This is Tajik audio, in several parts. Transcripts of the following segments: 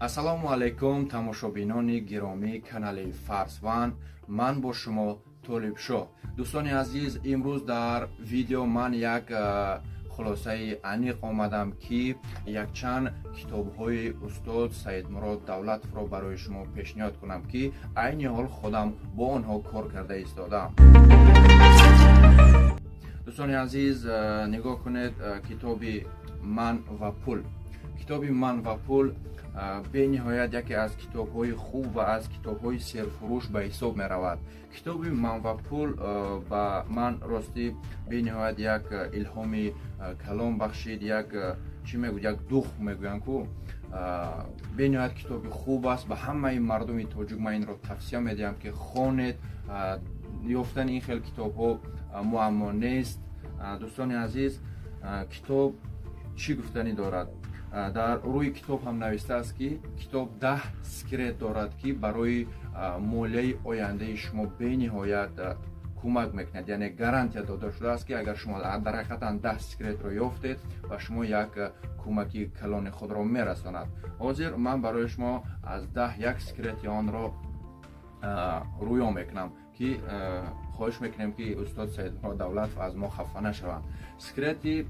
ассалому алайкум тамошобинони гиромии канали Фарсван. ман бо шумо Толибшо. дӯстони азиз, имрӯз дар видео ман як хулосаи аниқ омадам ки якчанд китобҳои устод Саидмурод Давлатовро барои шумо пешниҳод кунам ки айни ҳол худам бо онҳо кор карда истодам. дӯстони азиз, нигоҳ кунед китоби Ман ва пул. китоби Ман ва пул бениҳоят яке аз китобҳои хуб ва аз китобҳои серфурӯш ба ҳисоб меравад. китоби Ман ва пул ба ман ростӣ бениҳоят як илҳоми калом бахшид, як дух мегӯям ку бениҳоят китоби хуб аст. ба ҳамаи мардуми тоҷик ман инро тавсия медиҳам ки хонед. ёфтани ин хел китобҳо муаммо нест. дӯстони азиз, китоб чӣ гуфтанӣ дорад? дар рӯи китоб ҳам навистааст ки китоб 10 секрет дорад ки барои молияи ояндаи шумо бениҳоят кӯмак мекунад. яъне гарантия дода шудааст ки агар шумо дар ҳақиқатан 10 секретро ёфтед ба шумо як кӯмаки калони худро мерасонад. ҳозир ман барои шумо аз 10 як секрети онро рӯё мекунам ки хоҳиш мекунем ки устод Саидмурод Давлатов аз мо хафа нашаванд. секрети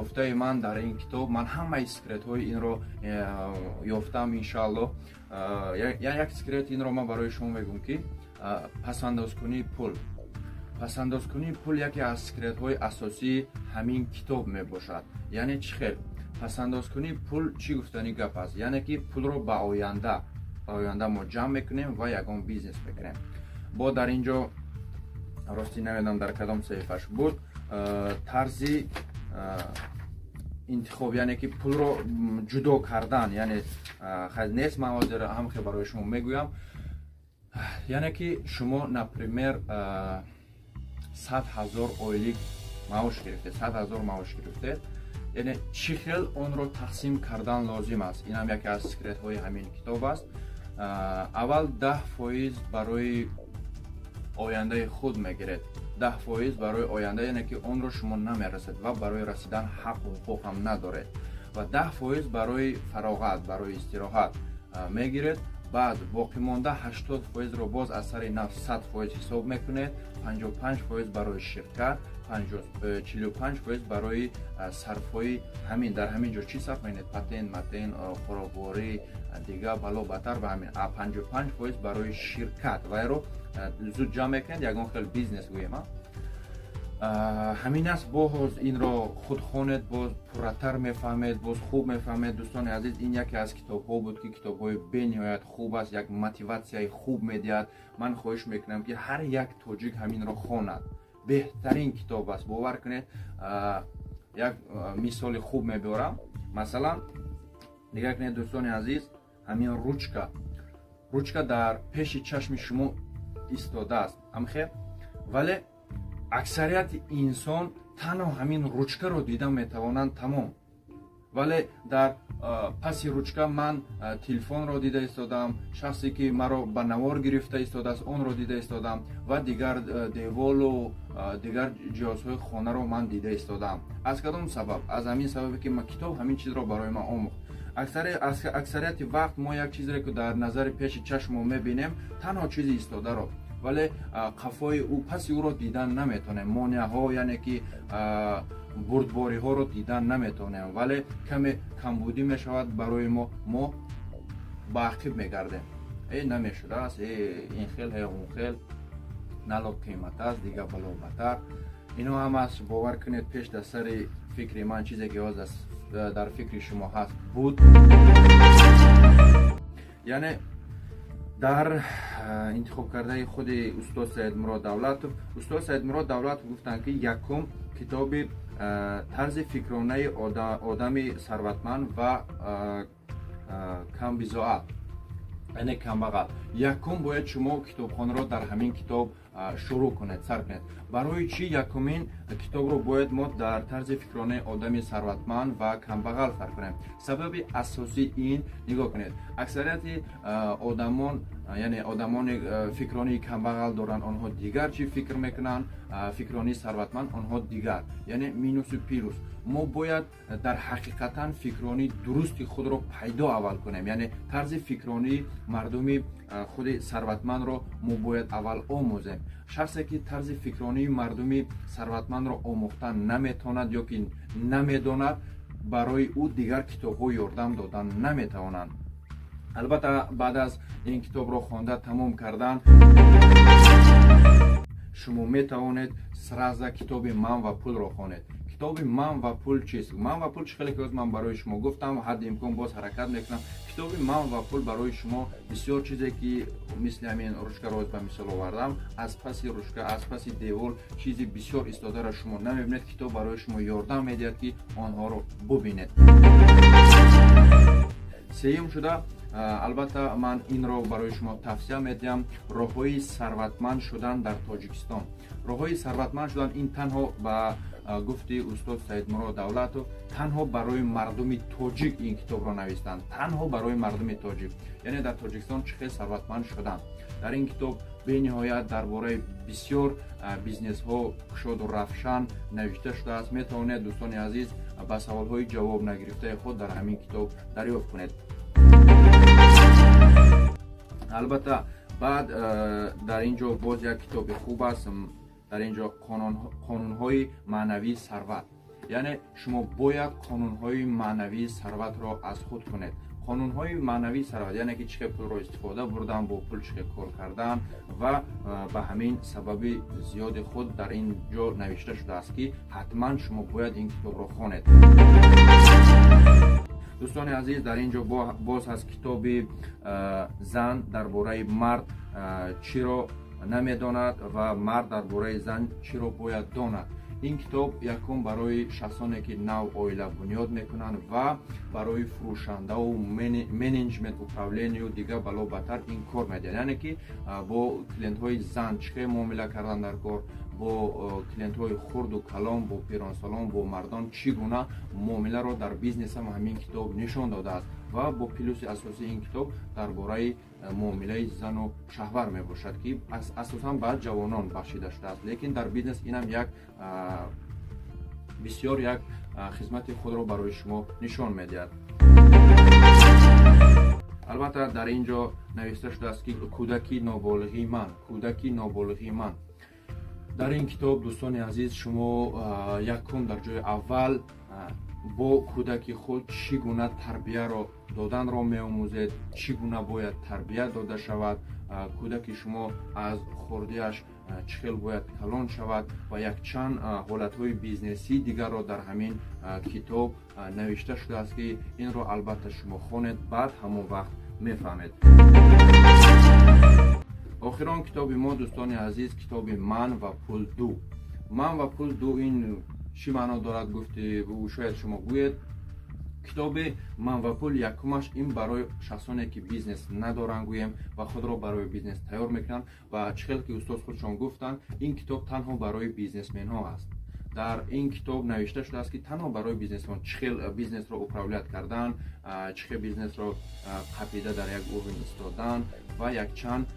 ёфтаи ман дар ин китоб, ман ҳамаи секретҳои инро ёфтам иншааллоҳ. як секрет инро ман барои шумо мегӯям ки пасандозкунии пул. пасандозкунии пул яке аз секретҳои асосии ҳамин китоб мебошад. яъне чӣ хел? пасандозкунии пул чӣ гуфтани гап аст? яъне ки пулро ба оянда мо ҷамъ мекунем ва ягон бизнес мекунем. бо дар инҷо ростӣ намедонам дар кадом саҳифаш буд, тарзи интихоб, яъне ки пулро ҷудо кардан, яъне хай нест, ман ҳозир ҳамхе барои шумо мегӯям. яъне ки шумо например 100,000 ойлик маош гирифтед, 100,000 маош гирифтед, яъне чӣ хел онро тақсим кардан лозим аст? ин ҳам яке аз секретҳои ҳамин китоб аст. аввал 10% барои ояндаи худ мегиред. 10% барои оянда, яъне ки онро шумо намерасед ва барои расидан ҳаққу ҳуқуқ ҳам надоред. ва 10% барои фароғат, барои истироҳат мегиред. баъд боқимонда 80%ро боз аз сари нав 100% ҳисоб мекунед. 55% барои ширкат, 45% барои сарфҳои ҳамин дар ҳамин ҷо чӣ сарф мекунед? патент, хӯрокворӣ, дига бало баттар ба ҳамин. 55% барои ширкат, вайро зуд ҷамъ мекунед, ягон хел бизнес гӯем. ҳамин аст. боз инро худ хонед, боз пурратар мефаҳмед, боз хуб мефаҳмед. дӯстони азиз, ин яке аз китобҳо буд ки китобҳои бениҳоят хуб аст, як мотиватсияи хуб медиҳад. ман хоҳиш мекунам ки ҳар як тоҷик ҳаминро хонад. беҳтарин китоб аст. бовар кунед. як мисоли хуб меборам. масалан, нигоҳ кунед дӯстони азиз, ҳамин ручка дар пеши чашми шумо истодааст, амхе, вале аксарияти инсон танҳо ҳамин ручкаро дида метавонанд тамом. вале дар паси ручка ман телефонро дида истодам, шахсе ки маро ба навор гирифта истодааст онро дида истодам ва дигар деволу дигар ҷиҳозҳои хонаро ман дида истодам. аз кадом сабаб? аз ҳамин сабабе ки китоб ҳамин чизро барои ман омӯхт. аксарияти вақт мо як чизре ки дар назари пеши чашмо мебинем, танҳо чизи истодаро, вале қафои ӯ, паси ӯро дидан наметонем. монеаҳо, яъне ки бурдбориҳоро дидан наметонем, вале каме камбудӣ мешавад барои мо баақиб мегардем. намешудааст, ин хел он хел, налоб қимат аст, дига бало баттар. ино ҳам аст. бовар кунед, пеш дар сари фикри ман чизе ки ҳоз дар фикри шумо ҳаст буд. яъне дар интихоб кардаи худи устод Саидмурод Давлатов гуфтанд ки якум китоби тарзи фикронаи одами сарватманд ва камбизоат, яъне камбағал. якум бояд шумо китобхонро дар ҳамин китоб шуруъ кунед, сар кунед. Барои чӣ якумин китобро бояд мо дар тарзи фикронаи одами сарватманд ва камбағал фарқ кунем. Сабаби асосӣ ин, нигоҳ кунед, аксарияти одамон, яъне одамони фикрони камбағал доранд, онҳо дигар чӣ фикр мекунанд, фикрони сарватманд онҳо дигар, яъне минусу пирус. Мо бояд дар ҳақиқатан фикрони дурусти худро пайдо аввал кунем, яъне тарзи фикрони мардуми худи сарватмандро мо бояд аввал омӯзем. Шахсе ки тарзи фикрони мардуми сарватмандро омӯхтан наметавонад ё ки намедонад, барои ӯ дигар китобҳо ёрдам додан наметавонанд. Албатта баъд аз ин китобро хонда тамом кардан, шумо метавонед сраза китоби Ман ва пулро хонед. китоби Ман ва пул чист? Ман ва пул чӣ хеле коз ман барои шумо гуфтам, ҳадди имкон боз ҳаракат мекунам. китоби Ман ва пул барои шумо бисёр чизе ки мисли ҳамин ручкаро ба мисол овардам, аз паси ручка, аз паси девор чизи бисёр истодаро шумо намебинед. китоб барои шумо ёрдам медиҳад ки онҳоро бубинед. сеюм шуда, албатта ман инро барои шумо тавсия медиҳам, роҳҳои сарватманд шудан дар Тоҷикистон. роҳҳои сарватманд шудан ин танҳо ба гуфти устод Саидмурод Давлатов, танҳо барои мардуми тоҷик ин китобро навистанд, танҳо барои мардуми тоҷик, яъне дар Тоҷикистон чӣ хел сарватманд шуданд. дар ин китоб бениҳоят дар бораи бисёр бизнесҳо кушоду равшан навишта шудааст. метавонед дӯстони азиз ба саволҳои ҷавоб нагирифтаи худ дар ҳамин китоб дарёфт кунед. албатта баъд дар ин ҷо боз як китоби хуб аст. дар ин ҷо қонунҳои маънавии сарват, яъне шумо бояд қонунҳои маънавии сарватро аз худ кунед. қонунҳои маънавии сарват, яъне ки чӣ хел пулро истифода бурдан, бо пул чӣ хел кор кардан ва ба ҳамин сабаби зиёди худ дар ин ҷо навишта шудааст ки ҳатман шумо бояд ин китобро хонед. дӯстони азиз, дар ин ҷо боз ҳаст китоби зан дар бораи мард чиро намедонад ва мард дар бораи зан чиро бояд донад. ин китоб якум барои шахсоне ки нав оила бунёд мекунанд ва барои фурӯшандаву менеҷмент, управлению дигар бало баттар ин кор медиҳад, яъне ки бо клиентҳои зан чӣ хел муомила кардан дар кор, бо клиентҳои хурду калон, бо пиронсолон, бо мардон чӣ гуна муомиларо дар бизнес ҳам ҳамин китоб нишон додааст ва бо плюси асосии ин китоб дар бораи муомилаи зану шаҳвар мебошад ки асосан ба ҷавонон бахшида шудааст, лекин дар бизнес инам як бисёр як хизмати худро барои шумо нишон медиҳад. албатта дар ин ҷо нависта шудааст ки кӯдаки ноболиғи ман, кӯдаки ноболиғи ман. дар ин китоб дӯстони азиз шумо якум дар ҷои аввал бо кӯдаки худ чӣ гуна тарбияро доданро меомӯзед, чӣ гуна бояд тарбия дода шавад, кӯдаки шумо аз хурдиаш чӣ хел бояд калон шавад ва якчанд ҳолатҳои бизнесии дигарро дар ҳамин китоб навишта шудааст ки инро албатта шумо хонед, баъд ҳамон вақт мефаҳмед. охирон китоби мо дӯстони азиз китоби Ман ва пул ду. Ман ва пул ду ин чӣ маъно дорад гуфти шояд шумо гӯед. китоби Ман ва пул якумаш ин барои шахсоне ки бизнес надоранд гӯем ва худро барои бизнес тайёр мекунанд ва чӣ хел ки устод худшон гуфтанд, ин китоб танҳо барои бизнесменҳо аст. дар ин китоб навишта шудааст ки танҳо барои бизнесмон чӣ хел бизнесро управлят кардан, чӣ хел бизнесро қапида дар як урвин истодан ва якчанд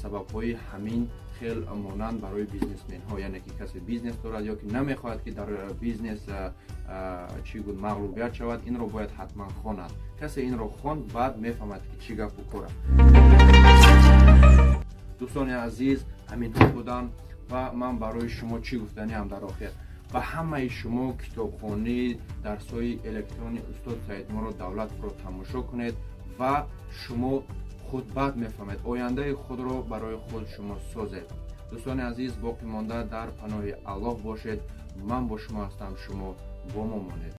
сабабҳои ҳамин хел монанд барои бизнесменҳо, яъне ки касе бизнес дорад ё ки намехоҳад ки дар бизнес чӣ гуд мағлубият шавад, инро бояд ҳатман хонад. касе инро хонд, баъд мефаҳмад ки чӣ гапу кор аст. дӯстони азиз, ҳаминҳо буданд ва ман барои шумо чӣ гуфтаниам дар охир. ба ҳамаи шумо китобхонӣ дарсҳои электрони устод Саидмурод Давлатовро тамошо кунед ва шумо худ баъд мефаҳмед, ояндаи худро барои худ шумо созед. дӯстони азиз, боқӣ монда дар паноҳи Аллоҳ бошед. ман бо шумо ҳастам, шумо бо мо монед.